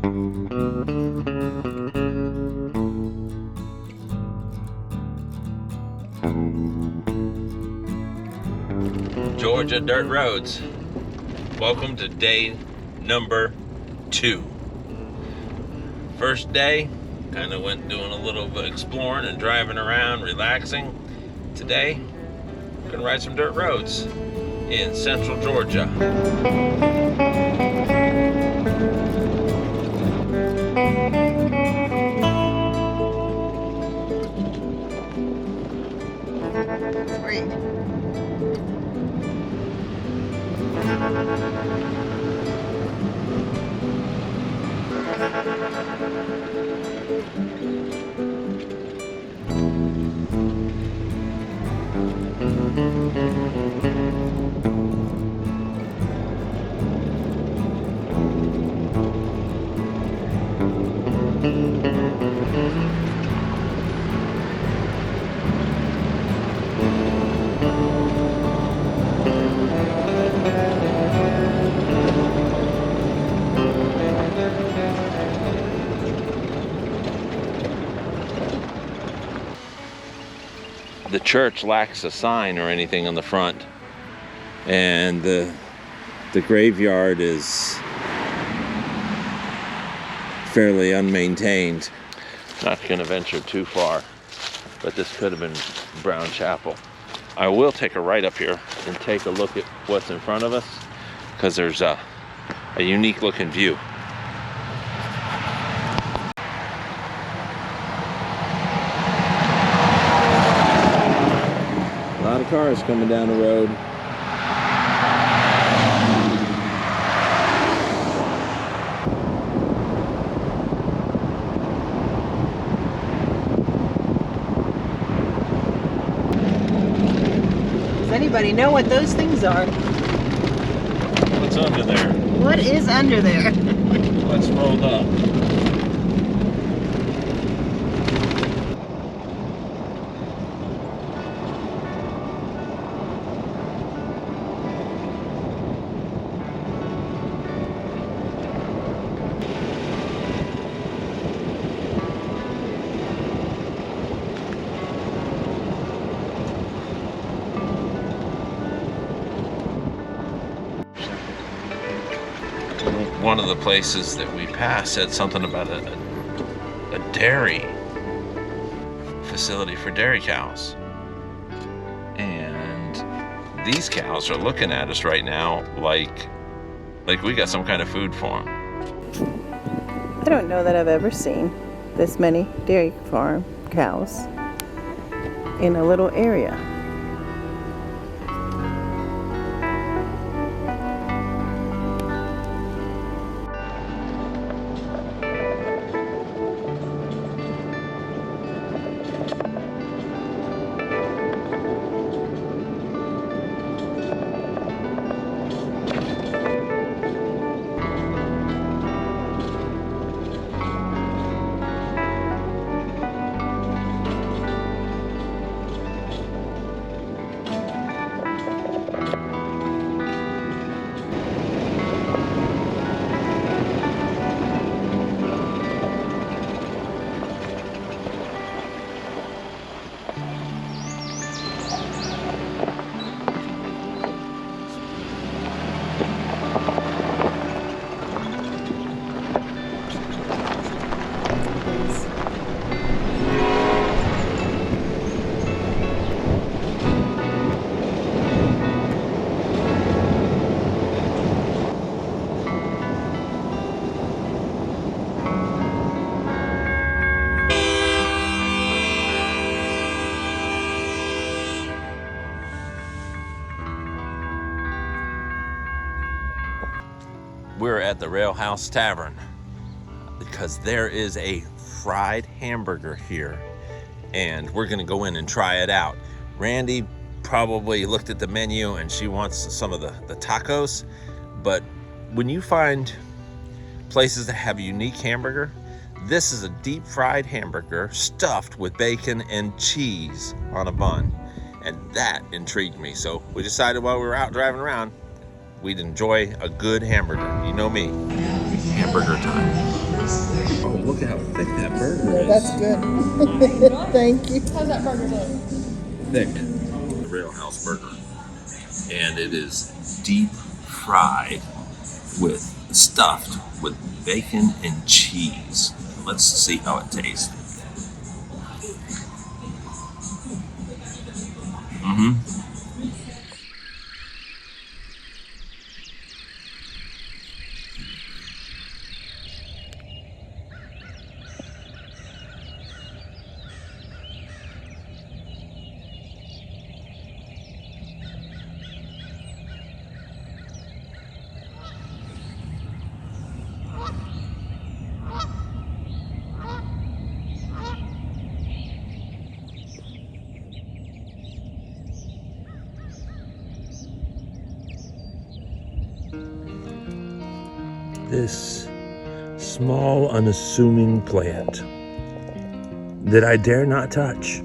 Georgia dirt roads. Welcome to day number 2. First day, kind of went doing a little bit exploring and driving around, relaxing. Today, we're gonna ride some dirt roads in central Georgia. Great. The church lacks a sign or anything on the front, and the graveyard is fairly unmaintained. Not going to venture too far, but this could have been Brown Chapel. I will take a right up here and take a look at what's in front of us, because there's a unique looking view. A lot of cars coming down the road. Does anybody know what those things are? What's under there? What is under there? What's rolled up? One of the places that we passed said something about a dairy facility for dairy cows. And these cows are looking at us right now like we got some kind of food for them. I don't know that I've ever seen this many dairy farm cows in a little area. We're at the Rail House Tavern because there is a fried hamburger here, and we're gonna go in and try it out. Randy probably looked at the menu and she wants some of the tacos, but when you find places that have a unique hamburger, this is a deep fried hamburger stuffed with bacon and cheese on a bun, and that intrigued me. So we decided while we were out driving around, we'd enjoy a good hamburger. You know me, hamburger time. Oh, look at how thick that burger Yeah, is. that's good. Thank you. How's that burger look? Thick. Rail House burger. And it is deep fried with stuffed with bacon and cheese. Let's see how it tastes. This small, unassuming plant that I dare not touch,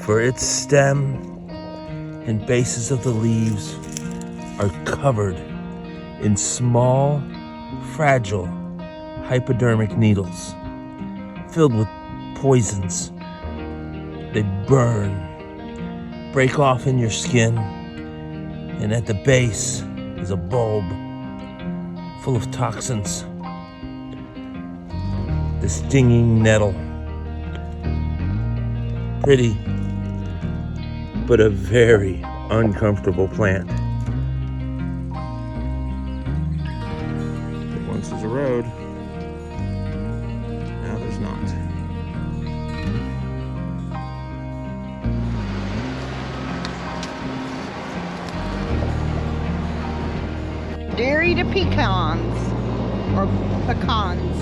for its stem and bases of the leaves are covered in small, fragile, hypodermic needles filled with poisons. They burn, break off in your skin, and at the base is a bulb full of toxins. The stinging nettle. Pretty, but a very uncomfortable plant. Once was a road, now there's not. Dairy to pecans, or pecans.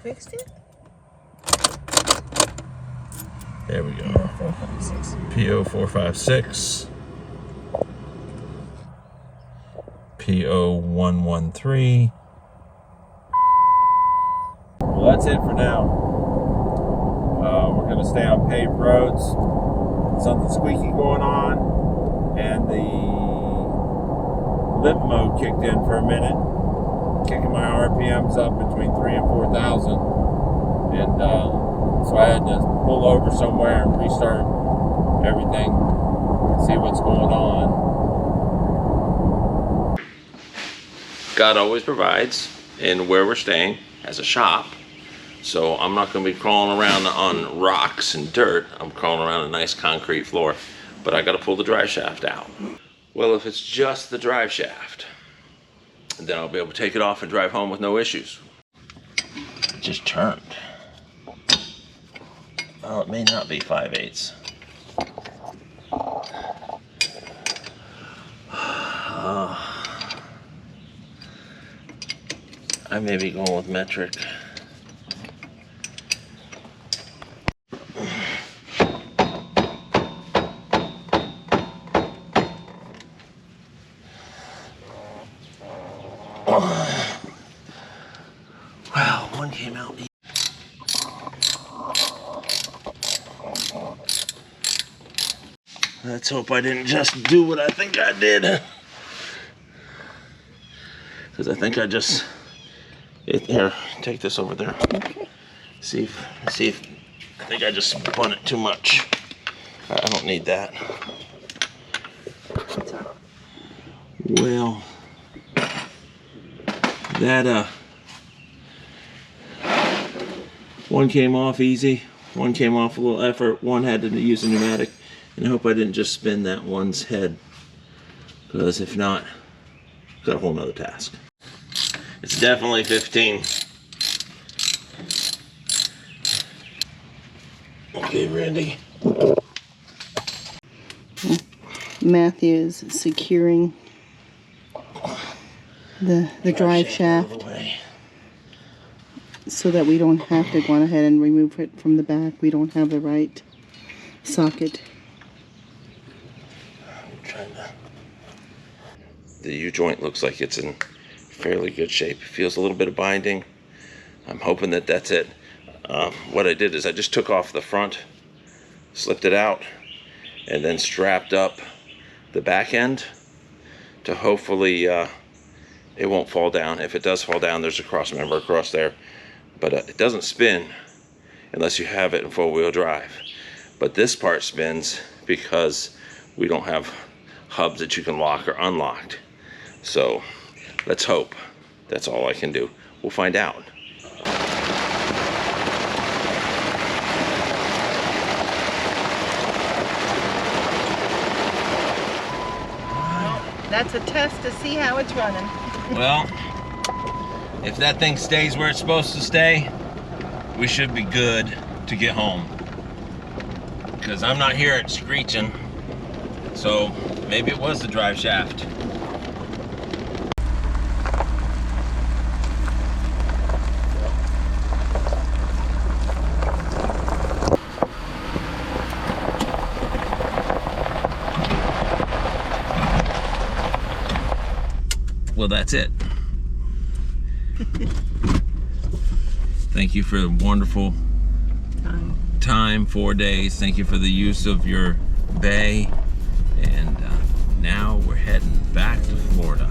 Fixed it? There we go. PO 456. PO 113. Well, that's it for now. We're going to stay on paved roads. Something squeaky going on, and the limp mode kicked in for a minute, kicking my RPMs up between 3,000 and 4,000, and so I had to pull over somewhere and restart everything, see what's going on. God always provides, and where we're staying has a shop. So I'm not going to be crawling around on rocks and dirt. I'm crawling around a nice concrete floor. But I got to pull the drive shaft out. Well, if it's just the drive shaft, then I'll be able to take it off and drive home with no issues. It just turned. Well, it may not be 5/8. I may be going with metric. Well, one came out. Let's hope I didn't just do what I think I did. Because I think I just... Here, take this over there. Okay. See if... I think I just spun it too much. I don't need that. Well... That, one came off easy. One came off a little effort, one had to use a pneumatic, and I hope I didn't just spin that one's head, because if not, I've got a whole nother task. It's definitely 15. Okay, Randy. Matthew is securing the drive shaft so that we don't have to go on ahead and remove it from the back. We don't have the right socket. I'm trying to... The U-joint looks like it's in fairly good shape. It feels a little bit of binding. I'm hoping that that's it. What I did is I just took off the front, slipped it out, and then strapped up the back end to hopefully it won't fall down. If it does fall down, there's a cross member across there, but it doesn't spin unless you have it in four-wheel drive. But this part spins because we don't have hubs that you can lock or unlock. So let's hope. That's all I can do. We'll find out. That's a test to see how it's running. Well, if that thing stays where it's supposed to stay, we should be good to get home. Because I'm not hearing it screeching. So maybe it was the drive shaft. Well, that's it. Thank you for the wonderful time, 4 days. Thank you for the use of your bay. And now we're heading back to Florida.